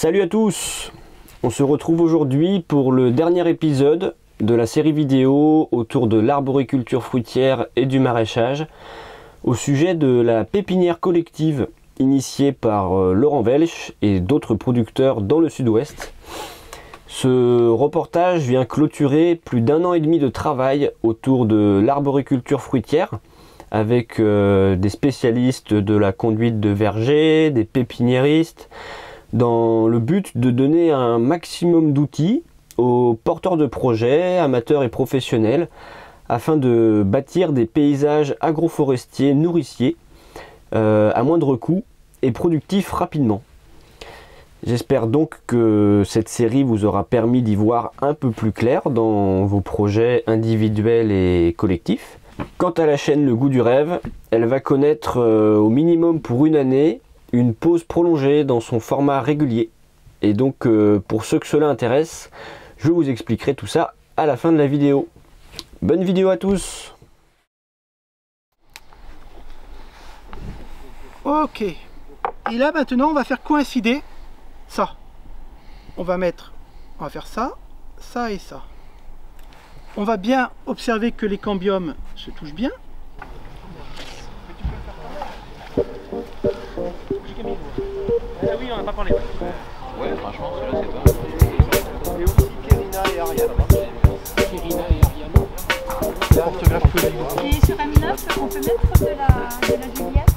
Salut à tous! On se retrouve aujourd'hui pour le dernier épisode de la série vidéo autour de l'arboriculture fruitière et du maraîchage au sujet de la pépinière collective initiée par Laurent Welch et d'autres producteurs dans le sud-ouest. Ce reportage vient clôturer plus d'1 an et demi de travail autour de l'arboriculture fruitière avec des spécialistes de la conduite de verger, des pépiniéristes, dans le but de donner un maximum d'outils aux porteurs de projets, amateurs et professionnels, afin de bâtir des paysages agroforestiers nourriciers à moindre coût et productifs rapidement. J'espère donc que cette série vous aura permis d'y voir un peu plus clair dans vos projets individuels et collectifs. Quant à la chaîne Le Goût du Rêve, elle va connaître au minimum pour 1 année une pause prolongée dans son format régulier. Et donc pour ceux que cela intéresse, je vous expliquerai tout ça à la fin de la vidéo. Bonne vidéo à tous! Ok, et là maintenant on va faire coïncider ça. On va faire ça, ça et ça. On va bien observer que les cambiums se touchent bien. Ah oui, on n'a pas parlé. Ouais, franchement, celui-là c'est pas. Et aussi Kérina et Ariane. Kérina et Ariane. Et sur M9, on peut mettre de la Juliette.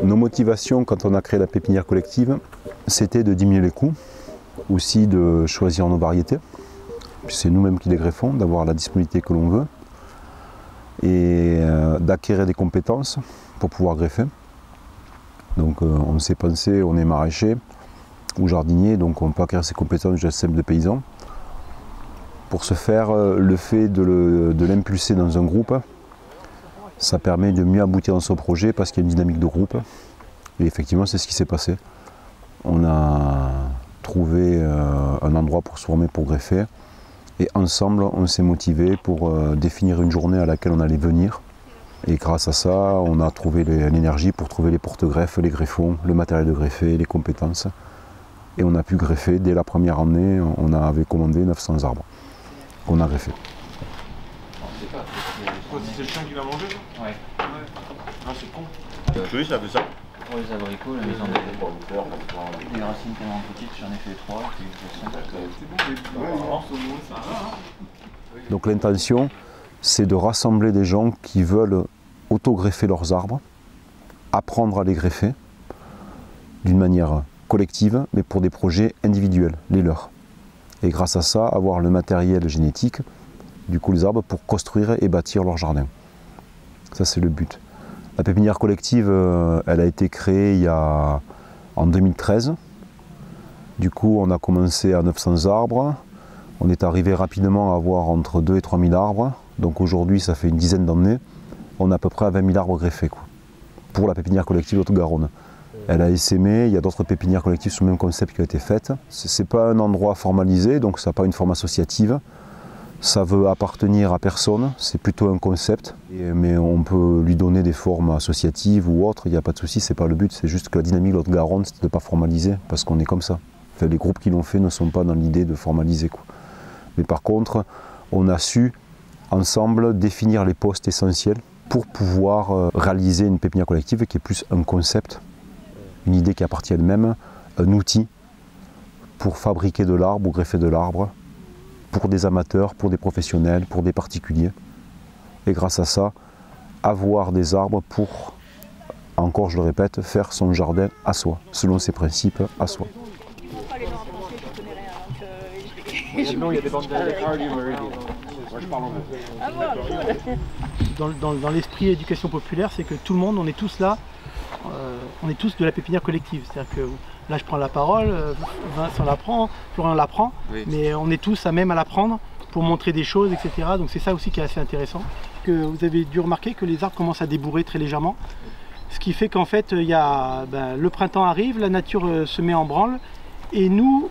Nos motivations quand on a créé la pépinière collective, c'était de diminuer les coûts, aussi de choisir nos variétés. C'est nous-mêmes qui les greffons, d'avoir la disponibilité que l'on veut et d'acquérir des compétences pour pouvoir greffer. Donc on s'est pensé, on est maraîcher ou jardinier, donc on peut acquérir ces compétences de GSM de paysans. Pour ce faire, le fait de l'impulser dans un groupe, ça permet de mieux aboutir dans son projet parce qu'il y a une dynamique de groupe. Et effectivement, c'est ce qui s'est passé. On a trouvé un endroit pour se former, pour greffer. Et ensemble, on s'est motivé pour définir une journée à laquelle on allait venir. Et grâce à ça, on a trouvé l'énergie pour trouver les porte-greffes, les greffons, le matériel de greffer, les compétences. Et on a pu greffer. Dès la première année, on avait commandé 900 arbres qu'on a greffés. C'est le chien qui va manger ça? Ouais. Ah, c'est con. Oui, ça fait ça. Pour les abricots, la mise en les racines tellement petites, j'en ai fait 3. Donc l'intention, c'est de rassembler des gens qui veulent auto-greffer leurs arbres, apprendre à les greffer d'une manière collective, mais pour des projets individuels, les leurs. Et grâce à ça, avoir le matériel génétique, du coup les arbres, pour construire et bâtir leur jardin. Ça c'est le but. La pépinière collective, elle a été créée en 2013. Du coup, on a commencé à 900 arbres. On est arrivé rapidement à avoir entre 2 et 3 000 arbres. Donc aujourd'hui, ça fait une dizaine d'années. On est à peu près à 20 000 arbres greffés, quoi, pour la pépinière collective Haute-Garonne. Elle a essaimé, il y a d'autres pépinières collectives sur le même concept qui ont été faites. Ce n'est pas un endroit formalisé, donc ça n'a pas une forme associative. Ça veut appartenir à personne, c'est plutôt un concept, mais on peut lui donner des formes associatives ou autres, il n'y a pas de souci, c'est pas le but, c'est juste que la dynamique de Haute-Garonne, c'est de ne pas formaliser, parce qu'on est comme ça. Enfin, les groupes qui l'ont fait ne sont pas dans l'idée de formaliser, quoi. Mais par contre, on a su ensemble définir les postes essentiels pour pouvoir réaliser une pépinière collective qui est plus un concept, une idée qui appartient elle-même, un outil pour fabriquer de l'arbre ou greffer de l'arbre, pour des amateurs, pour des professionnels, pour des particuliers. Et grâce à ça, avoir des arbres pour, encore je le répète, faire son jardin à soi, selon ses principes à soi. Non, il y a des bandes de moi je parle en deux. Dans l'esprit éducation populaire, c'est que tout le monde, on est tous là, on est tous de la pépinière collective. C'est-à-dire que là je prends la parole, Vincent l'apprend, Florian l'apprend, oui. Mais on est tous à même à l'apprendre pour montrer des choses, etc. Donc c'est ça aussi qui est assez intéressant. Que vous avez dû remarquer que les arbres commencent à débourrer très légèrement. Ce qui fait qu'en fait, le printemps arrive, la nature se met en branle et nous,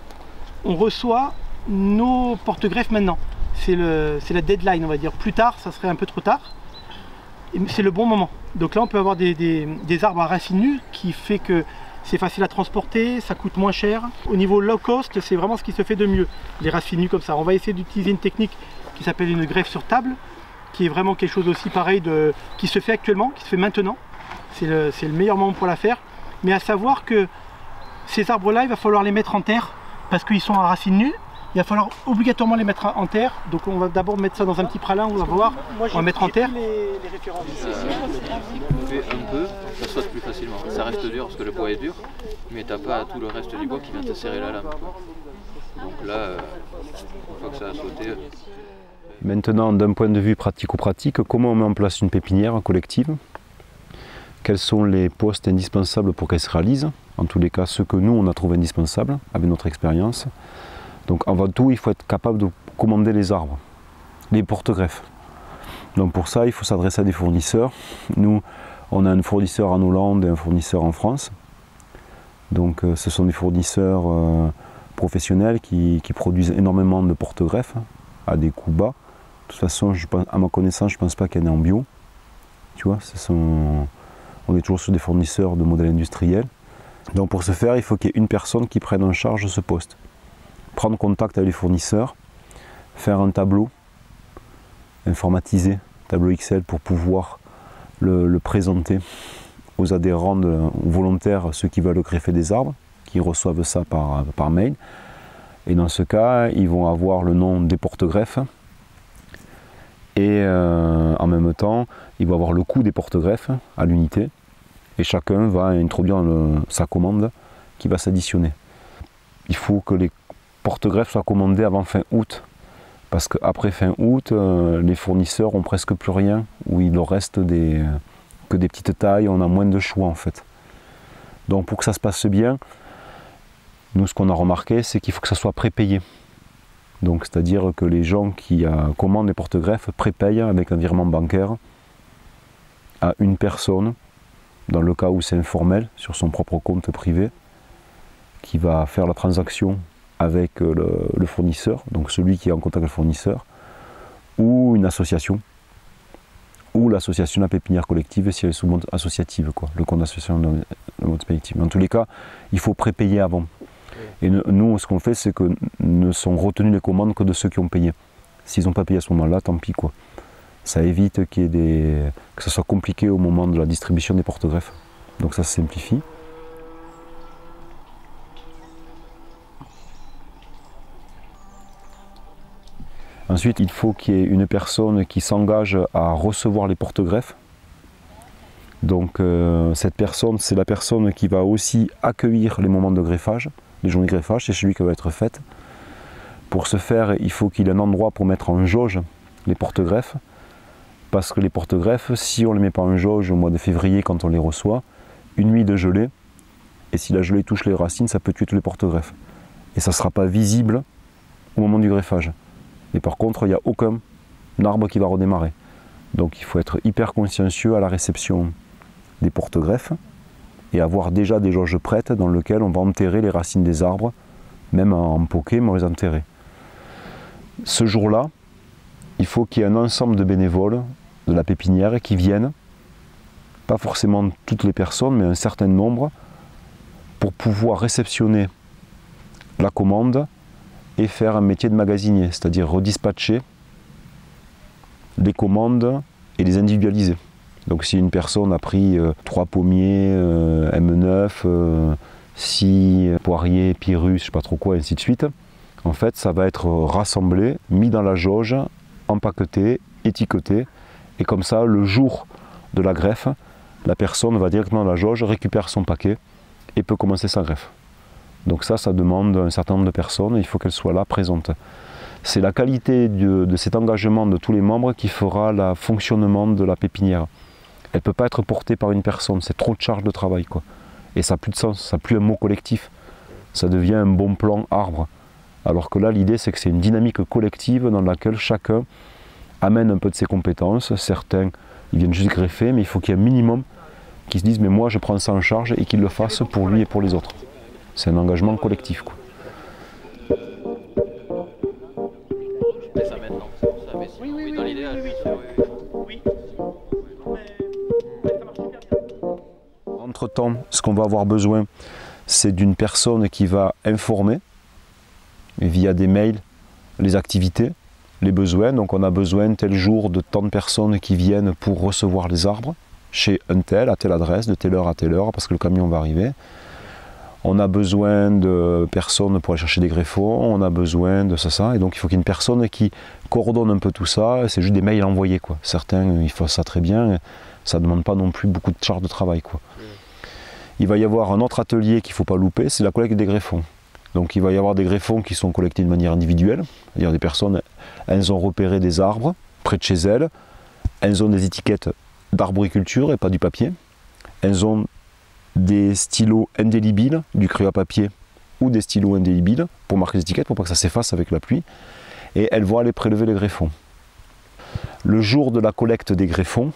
on reçoit nos porte-greffes maintenant. C'est la deadline, on va dire. Plus tard, ça serait un peu trop tard. C'est le bon moment. Donc là, on peut avoir des arbres à racines nues qui fait que c'est facile à transporter, ça coûte moins cher. Au niveau low cost, c'est vraiment ce qui se fait de mieux, les racines nues comme ça. On va essayer d'utiliser une technique qui s'appelle une greffe sur table, qui est vraiment quelque chose aussi pareil qui se fait actuellement, qui se fait maintenant. C'est le meilleur moment pour la faire. Mais à savoir que ces arbres-là, il va falloir les mettre en terre parce qu'ils sont à racines nues. Il va falloir obligatoirement les mettre en terre. Donc on va d'abord mettre ça dans un petit pralin, on va voir. On va mettre en terre. Les références. Fait un peu, ça saute plus facilement. Ça reste dur parce que le bois est dur, mais t'as pas tout le reste du bois qui vient te serrer la lame. Donc là, une fois que ça a sauté. Maintenant, d'un point de vue pratico-pratique, comment on met en place une pépinière collective? Quels sont les postes indispensables pour qu'elle se réalise? En tous les cas, ceux que nous, on a trouvé indispensables avec notre expérience. Donc avant tout, il faut être capable de commander les arbres, les porte-greffes. Donc pour ça, il faut s'adresser à des fournisseurs. Nous, on a un fournisseur en Hollande et un fournisseur en France. Donc ce sont des fournisseurs professionnels qui produisent énormément de porte-greffes à des coûts bas. De toute façon, à ma connaissance, je ne pense pas qu'il y en ait en bio. Tu vois, on est toujours sur des fournisseurs de modèles industriels. Donc pour ce faire, il faut qu'il y ait une personne qui prenne en charge ce poste. Prendre contact avec les fournisseurs, faire un tableau informatisé, tableau Excel pour pouvoir le présenter aux adhérents, aux volontaires, ceux qui veulent greffer des arbres, qui reçoivent ça par mail. Et dans ce cas, ils vont avoir le nom des porte-greffes et en même temps, ils vont avoir le coût des porte-greffes à l'unité et chacun va introduire sa commande qui va s'additionner. Il faut que les porte-greffes soient commandés avant fin août parce qu'après fin août, les fournisseurs ont presque plus rien ou il leur reste que des petites tailles, on a moins de choix en fait. Donc pour que ça se passe bien, nous ce qu'on a remarqué c'est qu'il faut que ça soit prépayé. Donc c'est-à-dire que les gens qui commandent les porte-greffes prépayent avec un virement bancaire à une personne, dans le cas où c'est informel, sur son propre compte privé, qui va faire la transaction avec le fournisseur, donc celui qui est en contact avec le fournisseur, ou une association, ou l'association de la pépinière collective si elle est sous mode associative, le compte d'association de mode collective. En tous les cas, il faut prépayer avant. Et nous, ce qu'on fait, c'est que ne sont retenues les commandes que de ceux qui ont payé. S'ils n'ont pas payé à ce moment-là, tant pis quoi. Ça évite qu'il y ait que ce soit compliqué au moment de la distribution des porte-greffes. Donc ça se simplifie. Ensuite, il faut qu'il y ait une personne qui s'engage à recevoir les porte-greffes. Donc cette personne, c'est la personne qui va aussi accueillir les moments de greffage. Les journées de greffage, c'est celui qui va être fait. Pour ce faire, il faut qu'il y ait un endroit pour mettre en jauge les porte-greffes. Parce que les porte-greffes, si on ne les met pas en jauge au mois de février quand on les reçoit, une nuit de gelée, et si la gelée touche les racines, ça peut tuer tous les porte-greffes. Et ça ne sera pas visible au moment du greffage. Et par contre, il n'y a aucun arbre qui va redémarrer. Donc il faut être hyper consciencieux à la réception des porte-greffes et avoir déjà des jauges prêtes dans lesquelles on va enterrer les racines des arbres, même en poquet, mais on les enterrer. Ce jour-là, il faut qu'il y ait un ensemble de bénévoles de la pépinière qui viennent, pas forcément toutes les personnes, mais un certain nombre, pour pouvoir réceptionner la commande et faire un métier de magasinier, c'est-à-dire redispatcher les commandes et les individualiser. Donc si une personne a pris 3 pommiers M9, 6 poiriers, Pyrrhus, je ne sais pas trop quoi, et ainsi de suite, en fait ça va être rassemblé, mis dans la jauge, empaqueté, étiqueté, et comme ça le jour de la greffe, la personne va directement dans la jauge, récupère son paquet et peut commencer sa greffe. Donc ça demande un certain nombre de personnes, il faut qu'elles soient là, présentes. C'est la qualité de cet engagement de tous les membres qui fera le fonctionnement de la pépinière. Elle ne peut pas être portée par une personne, c'est trop de charge de travail, quoi. Et ça n'a plus de sens, ça n'a plus un mot collectif. Ça devient un bon plan arbre. Alors que là, l'idée, c'est que c'est une dynamique collective dans laquelle chacun amène un peu de ses compétences. Certains, ils viennent juste greffer, mais il faut qu'il y ait un minimum qui se disent « mais moi, je prends ça en charge » et qu'ils le fassent pour lui et pour les autres. C'est un engagement collectif, quoi. Entre-temps, ce qu'on va avoir besoin, c'est d'une personne qui va informer via des mails les activités, les besoins. Donc on a besoin tel jour de tant de personnes qui viennent pour recevoir les arbres chez un tel, à telle adresse, de telle heure à telle heure, parce que le camion va arriver. On a besoin de personnes pour aller chercher des greffons, on a besoin de ça. Et donc il faut qu'il y ait une personne qui coordonne un peu tout ça. C'est juste des mails envoyés, quoi. Certains, ils font ça très bien. Ça ne demande pas non plus beaucoup de charge de travail, quoi. Il va y avoir un autre atelier qu'il ne faut pas louper, c'est la collecte des greffons. Donc il va y avoir des greffons qui sont collectés de manière individuelle. C'est-à-dire des personnes, elles ont repéré des arbres près de chez elles. Elles ont des étiquettes d'arboriculture et pas du papier. Elles ont des stylos indélébiles, du crayon à papier ou des stylos indélébiles pour marquer les étiquettes, pour pas que ça s'efface avec la pluie. Et elles vont aller prélever les greffons. Le jour de la collecte des greffons,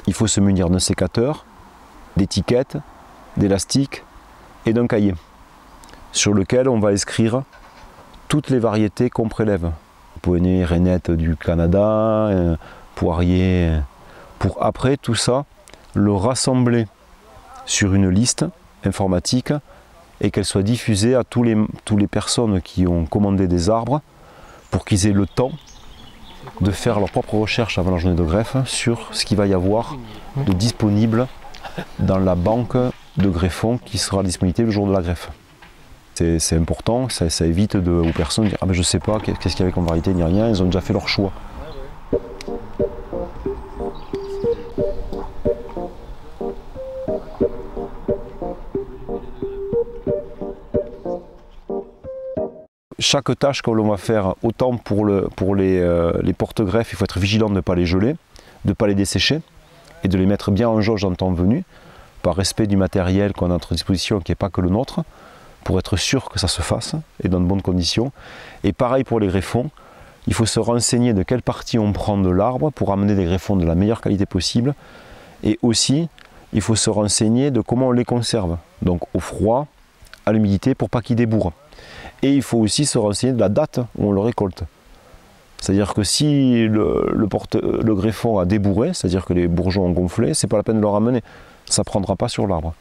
il faut se munir d'un sécateur, d'étiquettes, d'élastiques et d'un cahier sur lequel on va inscrire toutes les variétés qu'on prélève. Poennet, rainette du Canada, poirier, pour après tout ça le rassembler sur une liste informatique et qu'elle soit diffusée à tous les personnes qui ont commandé des arbres pour qu'ils aient le temps de faire leur propre recherche avant la journée de greffe sur ce qu'il va y avoir de disponible dans la banque de greffons qui sera disponible le jour de la greffe. C'est important, ça évite aux personnes de dire « Ah ben je sais pas, qu'est-ce qu'il y avait comme variété, ni rien », ils ont déjà fait leur choix. Chaque tâche que l'on va faire, autant pour les porte-greffes, il faut être vigilant de ne pas les geler, de ne pas les dessécher et de les mettre bien en jauge en temps venu, par respect du matériel qu'on a à notre disposition qui n'est pas que le nôtre, pour être sûr que ça se fasse et dans de bonnes conditions. Et pareil pour les greffons, il faut se renseigner de quelle partie on prend de l'arbre pour amener des greffons de la meilleure qualité possible. Et aussi, il faut se renseigner de comment on les conserve, donc au froid, à l'humidité, pour pas qu'ils débourrent. Et il faut aussi se renseigner de la date où on le récolte. C'est-à-dire que si le greffon a débourré, c'est-à-dire que les bourgeons ont gonflé, c'est pas la peine de le ramener, ça ne prendra pas sur l'arbre.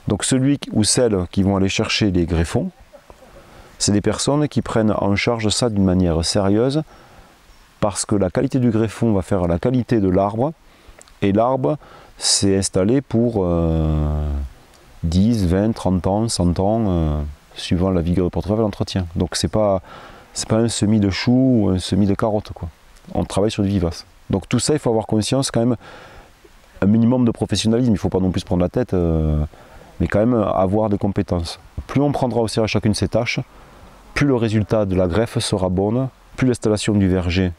Donc celui ou celles qui vont aller chercher les greffons, c'est des personnes qui prennent en charge ça d'une manière sérieuse, parce que la qualité du greffon va faire la qualité de l'arbre, et l'arbre s'est installé pour 10, 20, 30 ans, 100 ans, suivant la vigueur du porte-greffe et l'entretien. Donc c'est pas un semis de choux ou un semis de carottes, quoi. On travaille sur du vivace. Donc tout ça, il faut avoir conscience quand même, un minimum de professionnalisme, il ne faut pas non plus se prendre la tête, mais quand même avoir des compétences. Plus on prendra au sérieux chacune de ces tâches, plus le résultat de la greffe sera bon, plus l'installation du verger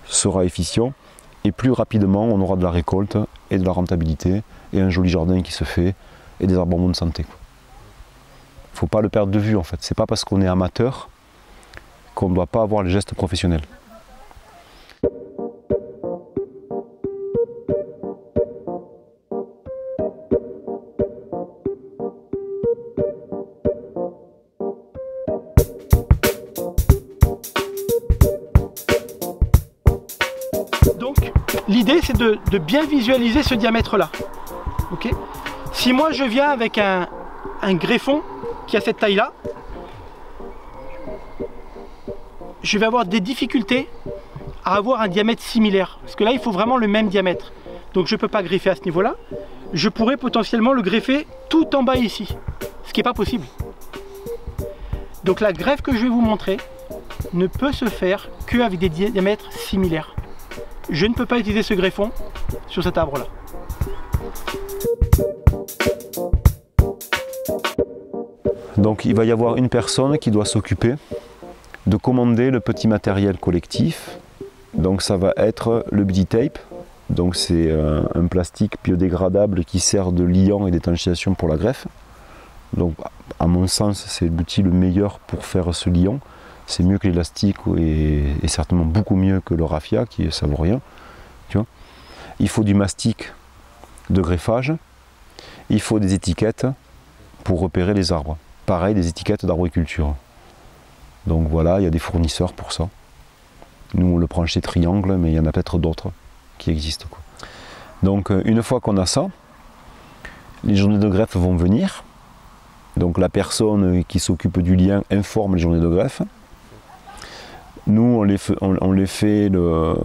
sera efficient, et plus rapidement on aura de la récolte et de la rentabilité, et un joli jardin qui se fait, et des arbres en bonne santé. Il ne faut pas le perdre de vue en fait, c'est pas parce qu'on est amateur qu'on ne doit pas avoir les gestes professionnels. Donc l'idée c'est de bien visualiser ce diamètre-là. Okay, si moi je viens avec un greffon qui a cette taille-là, je vais avoir des difficultés à avoir un diamètre similaire. Parce que là, il faut vraiment le même diamètre. Donc je ne peux pas greffer à ce niveau-là. Je pourrais potentiellement le greffer tout en bas ici. Ce qui n'est pas possible. Donc la greffe que je vais vous montrer ne peut se faire qu'avec des diamètres similaires. Je ne peux pas utiliser ce greffon sur cet arbre-là. Donc il va y avoir une personne qui doit s'occuper de commander le petit matériel collectif. Donc ça va être le buddy tape. Donc c'est un plastique biodégradable qui sert de liant et d'étanchéation pour la greffe. Donc à mon sens c'est l'outil le meilleur pour faire ce liant. C'est mieux que l'élastique et certainement beaucoup mieux que le raffia qui ça vaut rien. Tu vois. Il faut du mastic de greffage. Il faut des étiquettes pour repérer les arbres. Pareil, des étiquettes d'arboriculture. Donc voilà, il y a des fournisseurs pour ça. Nous on le prend chez Triangle, mais il y en a peut-être d'autres qui existent, quoi. Donc une fois qu'on a ça, les journées de greffe vont venir. Donc la personne qui s'occupe du lien informe les journées de greffe. Nous, on les fait le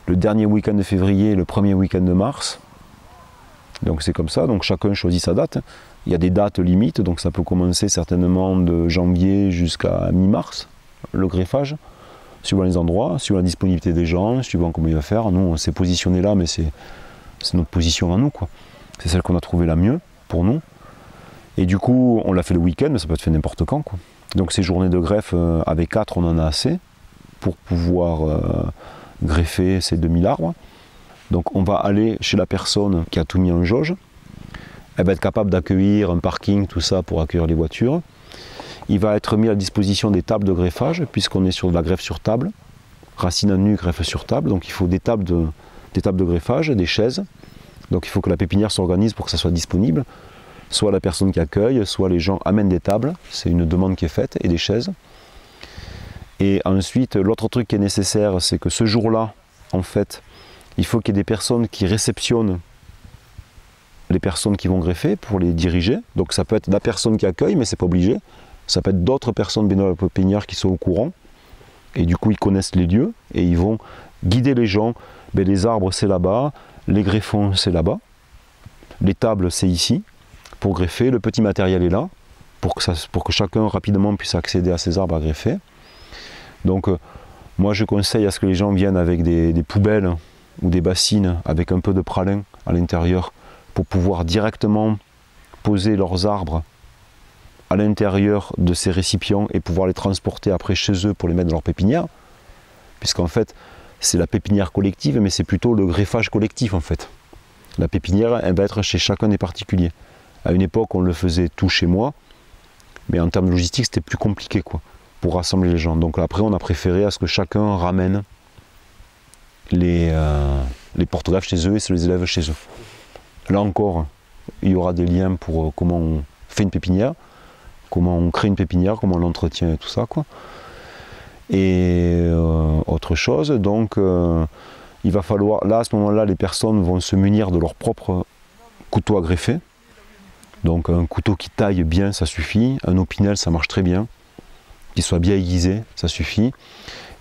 dernier week-end de février et le premier week-end de mars. Donc c'est comme ça, donc chacun choisit sa date. Il y a des dates limites, donc ça peut commencer certainement de janvier jusqu'à mi-mars, le greffage, suivant les endroits, suivant la disponibilité des gens, suivant comment il va faire. Nous, on s'est positionné là, mais c'est notre position à nous, quoi. C'est celle qu'on a trouvée la mieux pour nous. Et du coup, on l'a fait le week-end, mais ça peut être fait n'importe quand, quoi. Donc ces journées de greffe, avec 4, on en a assez pour pouvoir greffer ces 2000 arbres. Donc on va aller chez la personne qui a tout mis en jauge. Elle va être capable d'accueillir un parking, tout ça, pour accueillir les voitures. Il va être mis à disposition des tables de greffage, puisqu'on est sur de la greffe sur table. Racine à nu, greffe sur table. Donc il faut des tables de greffage, des chaises. Donc il faut que la pépinière s'organise pour que ça soit disponible. Soit la personne qui accueille, soit les gens amènent des tables. C'est une demande qui est faite, et des chaises. Et ensuite, l'autre truc qui est nécessaire, c'est que ce jour-là, en fait, il faut qu'il y ait des personnes qui réceptionnent les personnes qui vont greffer pour les diriger. Donc ça peut être la personne qui accueille, mais c'est pas obligé. Ça peut être d'autres personnes bénévoles pépinières qui sont au courant. Et du coup, ils connaissent les lieux et ils vont guider les gens. Ben, les arbres, c'est là-bas. Les greffons, c'est là-bas. Les tables, c'est ici. Pour greffer, le petit matériel est là. Pour que chacun rapidement puisse accéder à ces arbres à greffer. Donc, moi, je conseille à ce que les gens viennent avec des poubelles ou des bassines avec un peu de pralin à l'intérieur pour pouvoir directement poser leurs arbres à l'intérieur de ces récipients et pouvoir les transporter après chez eux pour les mettre dans leur pépinière. Puisqu'en fait, c'est la pépinière collective, mais c'est plutôt le greffage collectif en fait. La pépinière, elle va être chez chacun des particuliers. À une époque, on le faisait tout chez moi, mais en termes de logistique, c'était plus compliqué, quoi, pour rassembler les gens. Donc après, on a préféré à ce que chacun ramène les porte-greffes chez eux et se les élève chez eux. Là encore, il y aura des liens pour comment on fait une pépinière, comment on crée une pépinière, comment on l'entretient et tout ça, quoi. Et autre chose, donc il va falloir, là à ce moment-là, les personnes vont se munir de leur propre couteau à greffer. Donc un couteau qui taille bien, ça suffit. Un opinel, ça marche très bien. Qu'il soit bien aiguisé, ça suffit.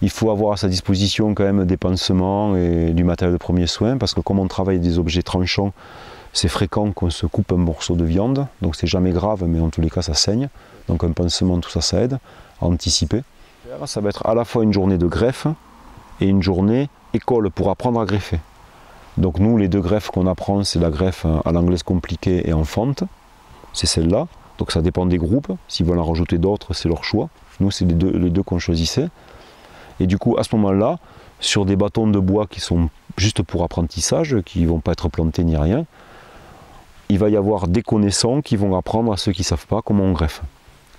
Il faut avoir à sa disposition quand même des pansements et du matériel de premier soin, parce que comme on travaille des objets tranchants, c'est fréquent qu'on se coupe un morceau de viande, donc c'est jamais grave, mais en tous les cas ça saigne. Donc un pansement, tout ça, ça aide à anticiper. Ça va être à la fois une journée de greffe et une journée école pour apprendre à greffer. Donc nous, les deux greffes qu'on apprend, c'est la greffe à l'anglaise compliquée et en fente. C'est celle-là. Donc ça dépend des groupes. S'ils veulent en rajouter d'autres, c'est leur choix. Nous, c'est les deux qu'on choisissait. Et du coup, à ce moment-là, sur des bâtons de bois qui sont juste pour apprentissage, qui ne vont pas être plantés ni rien, il va y avoir des connaissants qui vont apprendre à ceux qui ne savent pas comment on greffe.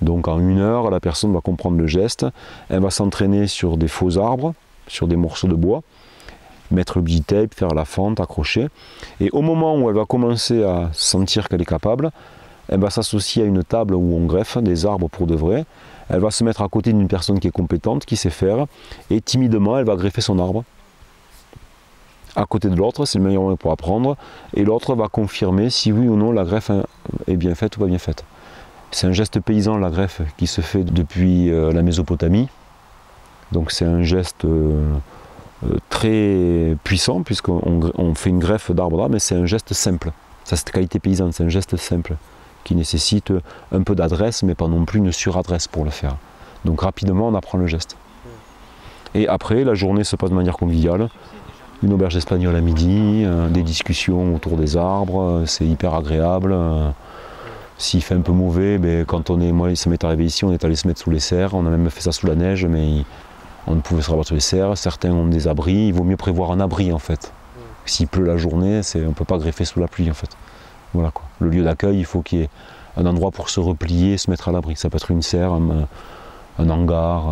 Donc en 1 heure, la personne va comprendre le geste, elle va s'entraîner sur des faux arbres, sur des morceaux de bois, mettre le petit tape, faire la fente, accrocher. Et au moment où elle va commencer à sentir qu'elle est capable, elle va s'associer à une table où on greffe des arbres pour de vrai. Elle va se mettre à côté d'une personne qui est compétente, qui sait faire, et timidement, elle va greffer son arbre. À côté de l'autre, c'est le meilleur moyen pour apprendre, et l'autre va confirmer si oui ou non la greffe est bien faite ou pas bien faite. C'est un geste paysan, la greffe, qui se fait depuis la Mésopotamie. Donc c'est un geste très puissant, puisqu'on fait une greffe d'arbre là, mais c'est un geste simple. Ça, c'est qualité paysanne, c'est un geste simple, qui nécessite un peu d'adresse, mais pas non plus une suradresse pour le faire. Donc rapidement, on apprend le geste. Et après, la journée se passe de manière conviviale. Une auberge espagnole à midi, des discussions autour des arbres, c'est hyper agréable. S'il fait un peu mauvais, ben, moi ça m'est arrivé ici, on est allé se mettre sous les serres, on a même fait ça sous la neige, mais on ne pouvait se rabattre sur les serres. Certains ont des abris, il vaut mieux prévoir un abri en fait. S'il pleut la journée, on ne peut pas greffer sous la pluie en fait. Voilà, quoi. Le lieu d'accueil, il faut qu'il y ait un endroit pour se replier, se mettre à l'abri. Ça peut être une serre, un hangar,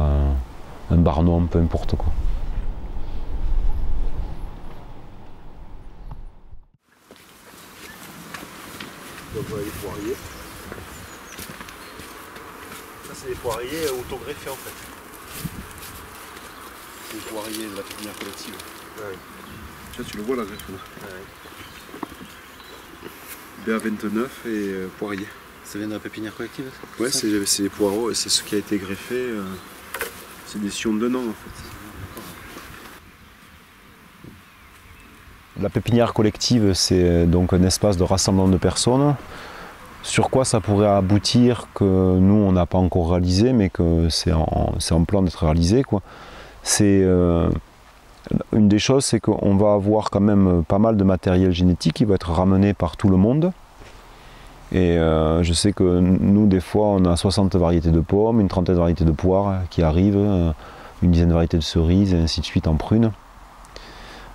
un barnum, peu importe quoi. Donc voilà les poiriers. Ça c'est des poiriers autogreffés en fait. C'est des poiriers de la pépinière collective. Ouais. Tu le vois la greffe là. Ouais. BA29 et poirier. Ça vient de la pépinière collective? Ouais, c'est les poireaux et c'est ce qui a été greffé. C'est des sions de nom en fait. La pépinière collective, c'est donc un espace de rassemblement de personnes. Sur quoi ça pourrait aboutir que nous, on n'a pas encore réalisé, mais que c'est en plan d'être réalisé, quoi. Une des choses, c'est qu'on va avoir quand même pas mal de matériel génétique qui va être ramené par tout le monde. Et je sais que nous, des fois, on a 60 variétés de pommes, une trentaine de variétés de poires qui arrivent, une dizaine de variétés de cerises, et ainsi de suite en prunes.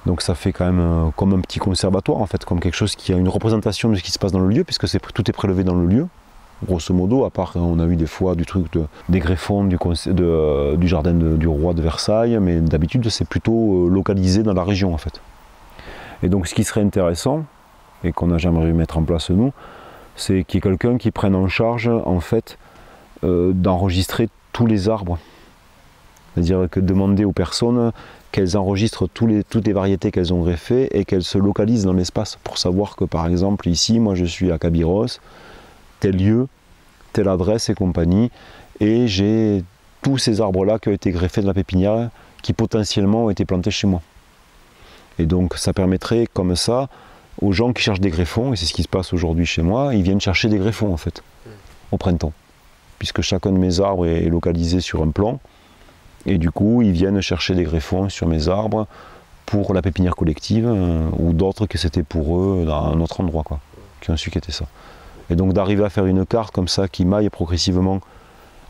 Donc ça fait quand même comme un petit conservatoire, en fait, comme quelque chose qui a une représentation de ce qui se passe dans le lieu, puisque tout est prélevé dans le lieu. Grosso modo, à part on a eu des fois du truc des greffons du jardin du roi de Versailles, mais d'habitude c'est plutôt localisé dans la région en fait. Et donc ce qui serait intéressant, et qu'on n'a jamais réussi à mettre en place nous, c'est qu'il y ait quelqu'un qui prenne en charge en fait d'enregistrer tous les arbres. C'est-à-dire que demander aux personnes qu'elles enregistrent toutes les variétés qu'elles ont greffées et qu'elles se localisent dans l'espace pour savoir que par exemple ici, moi je suis à Cabiros, tel lieu, telle adresse et compagnie, et j'ai tous ces arbres-là qui ont été greffés de la pépinière qui potentiellement ont été plantés chez moi. Et donc ça permettrait comme ça aux gens qui cherchent des greffons, et c'est ce qui se passe aujourd'hui chez moi, ils viennent chercher des greffons en fait, au printemps, puisque chacun de mes arbres est localisé sur un plan, et du coup ils viennent chercher des greffons sur mes arbres pour la pépinière collective, ou d'autres que c'était pour eux dans un autre endroit, quoi, qui ont su qu'était ça. Et donc d'arriver à faire une carte comme ça qui maille progressivement,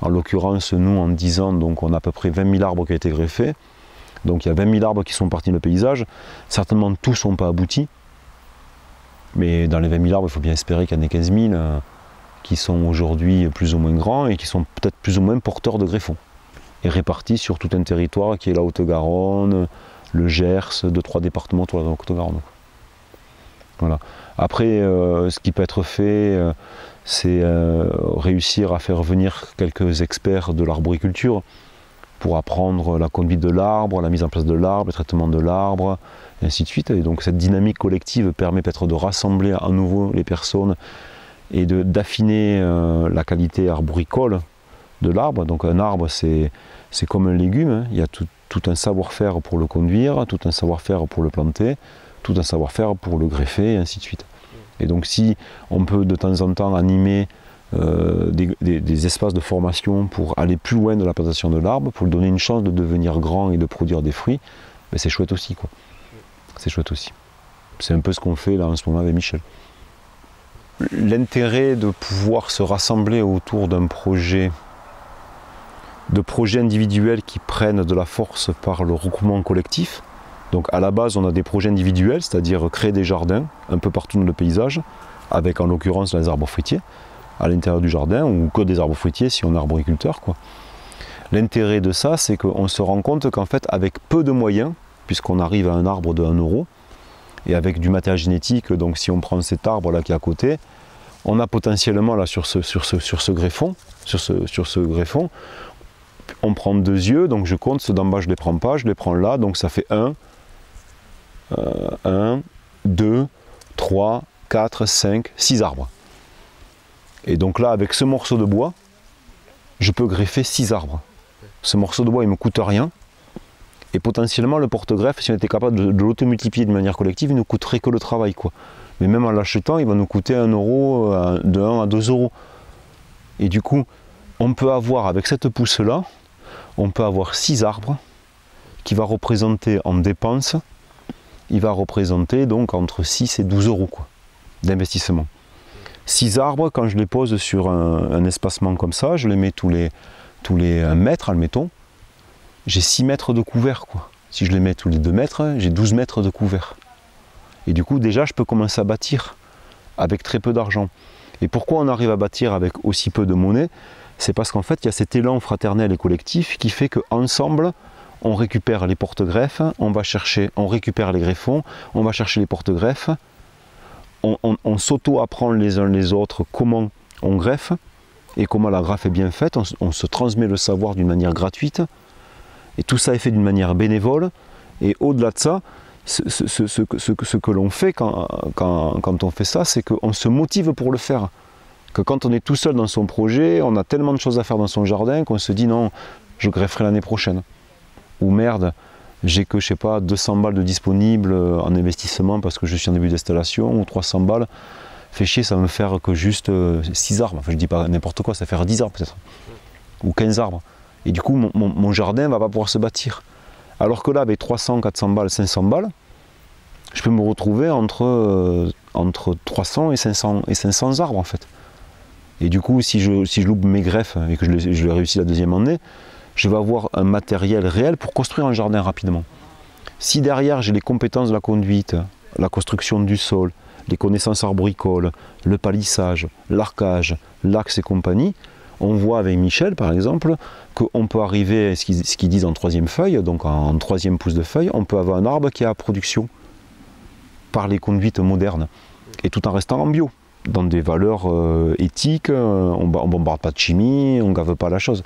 en l'occurrence nous en 10 ans, donc on a à peu près 20 000 arbres qui ont été greffés, donc il y a 20 000 arbres qui sont partis dans le paysage, certainement tous ne sont pas aboutis, mais dans les 20 000 arbres il faut bien espérer qu'il y en ait 15 000 qui sont aujourd'hui plus ou moins grands et qui sont peut-être plus ou moins porteurs de greffons, et répartis sur tout un territoire qui est la Haute-Garonne, le Gers, 2-3 départements autour de la Haute-Garonne. Voilà. Après, ce qui peut être fait, c'est réussir à faire venir quelques experts de l'arboriculture pour apprendre la conduite de l'arbre, la mise en place de l'arbre, le traitement de l'arbre, et ainsi de suite. Et donc cette dynamique collective permet peut-être de rassembler à nouveau les personnes et d'affiner la qualité arboricole de l'arbre. Donc un arbre, c'est comme un légume, hein. Il y a tout un savoir-faire pour le conduire, tout un savoir-faire pour le planter, tout un savoir-faire pour le greffer, et ainsi de suite. Et donc si on peut de temps en temps animer des espaces de formation pour aller plus loin de la plantation de l'arbre, pour lui donner une chance de devenir grand et de produire des fruits, ben c'est chouette aussi, quoi. C'est chouette aussi. C'est un peu ce qu'on fait là en ce moment avec Michel. L'intérêt de pouvoir se rassembler autour d'un projet, de projets individuels qui prennent de la force par le regroupement collectif. Donc à la base on a des projets individuels, c'est-à-dire créer des jardins un peu partout dans le paysage, avec en l'occurrence les arbres fruitiers à l'intérieur du jardin, ou que des arbres fruitiers si on est arboriculteur, quoi. L'intérêt de ça, c'est qu'on se rend compte qu'en fait avec peu de moyens, puisqu'on arrive à un arbre de 1 €, et avec du matériel génétique, donc si on prend cet arbre là qui est à côté, on a potentiellement là sur ce greffon, on prend 2 yeux, donc je compte, ceux d'en bas je ne les prends pas, je les prends là, donc ça fait 1, 2, 3, 4, 5, 6 arbres. Et donc là, avec ce morceau de bois, je peux greffer 6 arbres. Ce morceau de bois, il ne me coûte rien. Et potentiellement, le porte-greffe, si on était capable de l'automultiplier de manière collective, il ne nous coûterait que le travail, quoi. Mais même en l'achetant, il va nous coûter 1 €, de 1 à 2 €. Et du coup, on peut avoir, avec cette pousse-là, on peut avoir 6 arbres qui va représenter en dépenses, il va représenter donc entre 6 et 12 € d'investissement. 6 arbres, quand je les pose sur un espacement comme ça, je les mets tous les 1 mètre, admettons, j'ai 6 mètres de couvert, quoi. Si je les mets tous les 2 mètres, j'ai 12 mètres de couvert. Et du coup, déjà, je peux commencer à bâtir avec très peu d'argent. Et pourquoi on arrive à bâtir avec aussi peu de monnaie? C'est parce qu'en fait, il y a cet élan fraternel et collectif qui fait qu'ensemble, on récupère les porte-greffes, on récupère les greffons, on va chercher les porte-greffes, on s'auto-apprend les uns les autres comment on greffe et comment la greffe est bien faite, on se transmet le savoir d'une manière gratuite, et tout ça est fait d'une manière bénévole, et au-delà de ça, ce que l'on fait quand on fait ça, c'est qu'on se motive pour le faire. que quand on est tout seul dans son projet, on a tellement de choses à faire dans son jardin qu'on se dit non, je grefferai l'année prochaine. Ou merde, j'ai que, je sais pas, 200 balles de disponibles en investissement parce que je suis en début d'installation, ou 300 balles. Fait chier, ça va me faire que juste 6 arbres. Enfin, je dis pas n'importe quoi, ça va faire 10 arbres peut-être. Ou 15 arbres. Et du coup, mon jardin ne va pas pouvoir se bâtir. Alors que là, avec 300, 400 balles, 500 balles, je peux me retrouver entre 300 et 500 arbres en fait. Et du coup, si je loupe mes greffes et que je l'ai réussi la deuxième année, je vais avoir un matériel réel pour construire un jardin rapidement. Si derrière j'ai les compétences de la conduite, la construction du sol, les connaissances arboricoles, le palissage, l'arcage, l'axe et compagnie, on voit avec Michel par exemple qu'on peut arriver, ce qu'ils disent en troisième feuille, donc en troisième pouce de feuille, on peut avoir un arbre qui est à production par les conduites modernes et tout en restant en bio, dans des valeurs éthiques, on ne bombarde pas de chimie, on ne gave pas la chose.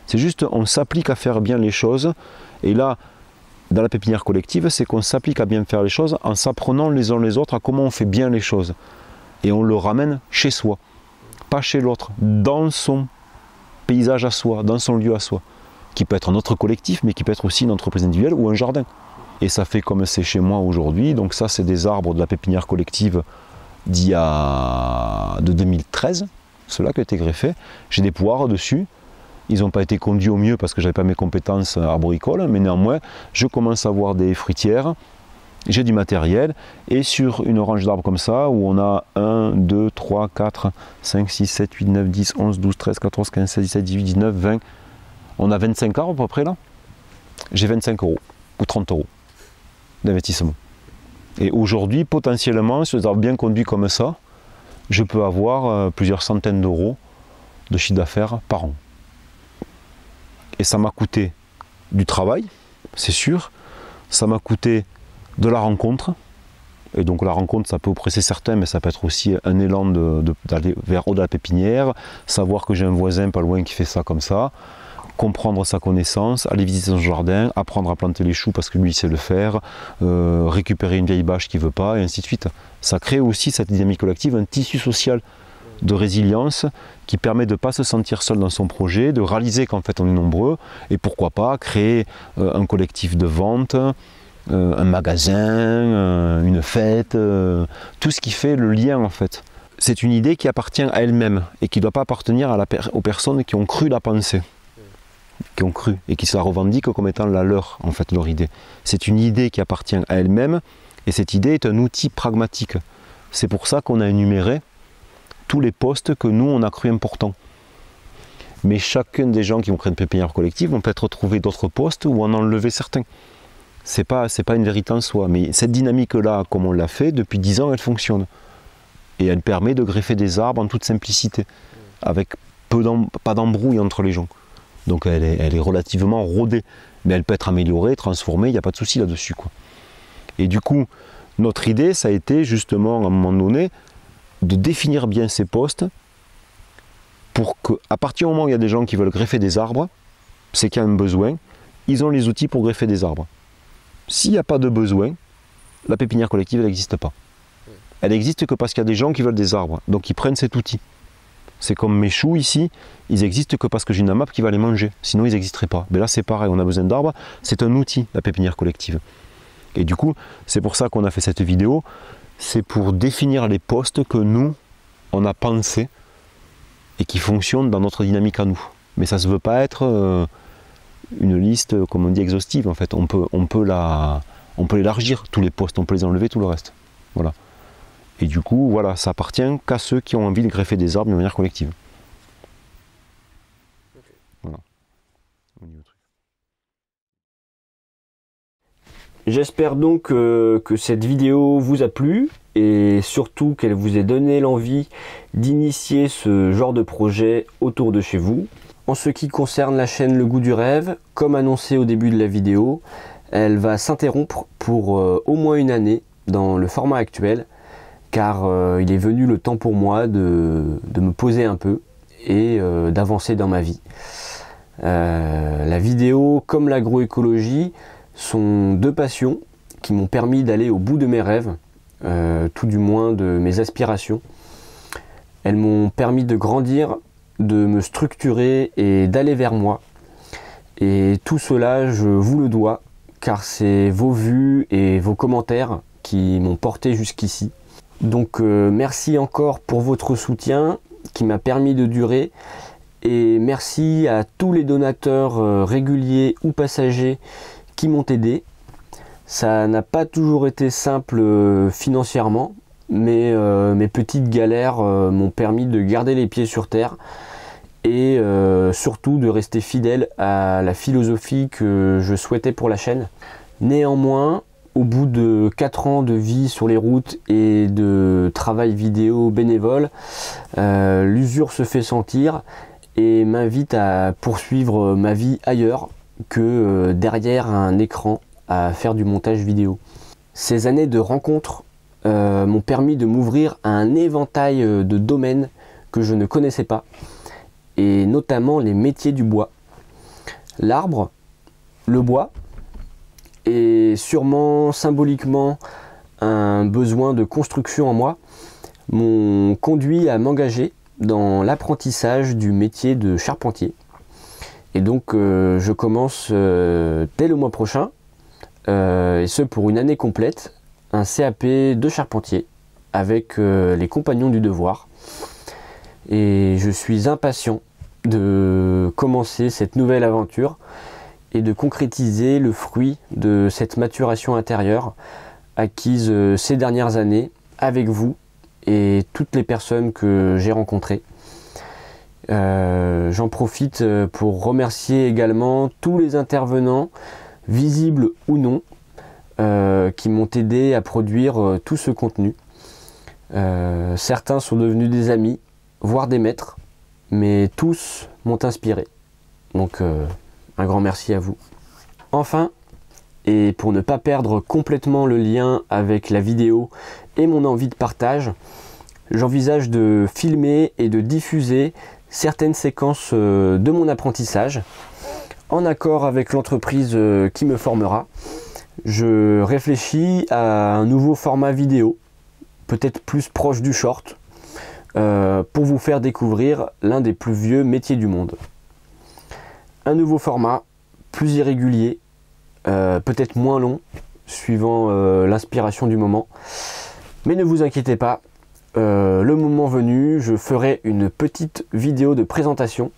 C'est juste, on s'applique à faire bien les choses. Et là, dans la pépinière collective, c'est qu'on s'applique à bien faire les choses en s'apprenant les uns les autres à comment on fait bien les choses. Et on le ramène chez soi, pas chez l'autre, dans son paysage à soi, dans son lieu à soi, qui peut être notre collectif, mais qui peut être aussi une entreprise individuelle ou un jardin. Et ça fait comme c'est chez moi aujourd'hui. Donc ça, c'est des arbres de la pépinière collective de 2013, ceux-là qui ont été greffés. J'ai des poires dessus. Ils n'ont pas été conduits au mieux parce que je n'avais pas mes compétences arboricoles, mais néanmoins, je commence à voir des fruitières, j'ai du matériel, et sur une range d'arbres comme ça, où on a 1, 2, 3, 4, 5, 6, 7, 8, 9, 10, 11, 12, 13, 14, 15, 16, 17, 18, 19, 20, on a 25 arbres à peu près là. J'ai 25 € ou 30 € d'investissement. Et aujourd'hui, potentiellement, sur des arbres bien conduits comme ça, je peux avoir plusieurs centaines d'euros de chiffre d'affaires par an. Et ça m'a coûté du travail, c'est sûr, ça m'a coûté de la rencontre, et donc la rencontre ça peut oppresser certains, mais ça peut être aussi un élan d'aller vers au-delà de la pépinière, savoir que j'ai un voisin pas loin qui fait ça comme ça, comprendre sa connaissance, aller visiter son jardin, apprendre à planter les choux parce que lui il sait le faire, récupérer une vieille bâche qui ne veut pas, et ainsi de suite. Ça crée aussi cette dynamique collective, un tissu social de résilience qui permet de ne pas se sentir seul dans son projet, de réaliser qu'en fait on est nombreux, et pourquoi pas créer un collectif de vente, un magasin, une fête, tout ce qui fait le lien en fait. C'est une idée qui appartient à elle-même et qui ne doit pas appartenir aux personnes qui ont cru la penser, qui ont cru et qui se la revendiquent comme étant la leur en fait, leur idée. C'est une idée qui appartient à elle-même et cette idée est un outil pragmatique. C'est pour ça qu'on a énuméré tous les postes que nous on a cru importants. Mais chacun des gens qui vont créer une pépinière collective vont peut-être trouver d'autres postes ou en enlever certains. C'est pas une vérité en soi, mais cette dynamique-là, comme on l'a fait, depuis 10 ans, elle fonctionne. Et elle permet de greffer des arbres en toute simplicité, avec pas d'embrouille entre les gens. Donc elle est relativement rodée, mais elle peut être améliorée, transformée, il n'y a pas de souci là-dessus, quoi. Et du coup, notre idée, ça a été justement, à un moment donné, de définir bien ces postes pour qu'à partir du moment où il y a des gens qui veulent greffer des arbres, c'est qu'il y a un besoin, ils ont les outils pour greffer des arbres. S'il n'y a pas de besoin, la pépinière collective, elle n'existe pas. Elle n'existe que parce qu'il y a des gens qui veulent des arbres, donc ils prennent cet outil. C'est comme mes choux ici, ils n'existent que parce que j'ai une AMAP qui va les manger, sinon ils n'existeraient pas. Mais là c'est pareil, on a besoin d'arbres, c'est un outil, la pépinière collective. Et du coup, c'est pour ça qu'on a fait cette vidéo, c'est pour définir les postes que nous, on a pensés et qui fonctionnent dans notre dynamique à nous. Mais ça ne veut pas être une liste, comme on dit, exhaustive en fait. On peut l'élargir, tous les postes, on peut les enlever, tout le reste. Voilà. Et du coup, voilà, ça appartient qu'à ceux qui ont envie de greffer des arbres de manière collective. Voilà. J'espère donc que cette vidéo vous a plu et surtout qu'elle vous ait donné l'envie d'initier ce genre de projet autour de chez vous. En ce qui concerne la chaîne Le Goût du Rêve, comme annoncé au début de la vidéo, elle va s'interrompre pour au moins une année dans le format actuel, car il est venu le temps pour moi de me poser un peu et d'avancer dans ma vie. La vidéo comme l'agroécologie sont deux passions qui m'ont permis d'aller au bout de mes rêves, tout du moins de mes aspirations. Elles m'ont permis de grandir, de me structurer et d'aller vers moi. Et tout cela, je vous le dois, car c'est vos vues et vos commentaires qui m'ont porté jusqu'ici. Donc merci encore pour votre soutien qui m'a permis de durer. Et merci à tous les donateurs réguliers ou passagers qui m'ont aidé. Ça n'a pas toujours été simple financièrement, mais mes petites galères m'ont permis de garder les pieds sur terre et surtout de rester fidèle à la philosophie que je souhaitais pour la chaîne. Néanmoins, au bout de 4 ans de vie sur les routes et de travail vidéo bénévole, l'usure se fait sentir et m'invite à poursuivre ma vie ailleurs que derrière un écran à faire du montage vidéo. Ces années de rencontres m'ont permis de m'ouvrir à un éventail de domaines que je ne connaissais pas, et notamment les métiers du bois. L'arbre, le bois, et sûrement symboliquement un besoin de construction en moi, m'ont conduit à m'engager dans l'apprentissage du métier de charpentier. Et donc je commence dès le mois prochain, et ce pour une année complète, un CAP de charpentier avec les compagnons du devoir. Et je suis impatient de commencer cette nouvelle aventure et de concrétiser le fruit de cette maturation intérieure acquise ces dernières années avec vous et toutes les personnes que j'ai rencontrées. J'en profite pour remercier également tous les intervenants, visibles ou non, qui m'ont aidé à produire tout ce contenu. Certains sont devenus des amis, voire des maîtres, mais tous m'ont inspiré. Donc un grand merci à vous. Enfin, et pour ne pas perdre complètement le lien avec la vidéo et mon envie de partage, j'envisage de filmer et de diffuser certaines séquences de mon apprentissage en accord avec l'entreprise qui me formera. Je réfléchis à un nouveau format vidéo, peut-être plus proche du short, pour vous faire découvrir l'un des plus vieux métiers du monde. Un nouveau format, plus irrégulier, peut-être moins long, suivant l'inspiration du moment. Mais ne vous inquiétez pas, le moment venu, je ferai une petite vidéo de présentation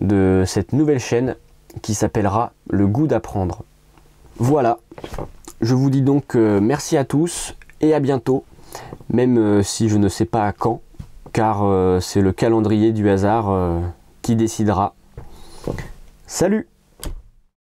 de cette nouvelle chaîne qui s'appellera Le Goût d'apprendre. Voilà, je vous dis donc merci à tous et à bientôt, même si je ne sais pas à quand, car c'est le calendrier du hasard qui décidera. Salut!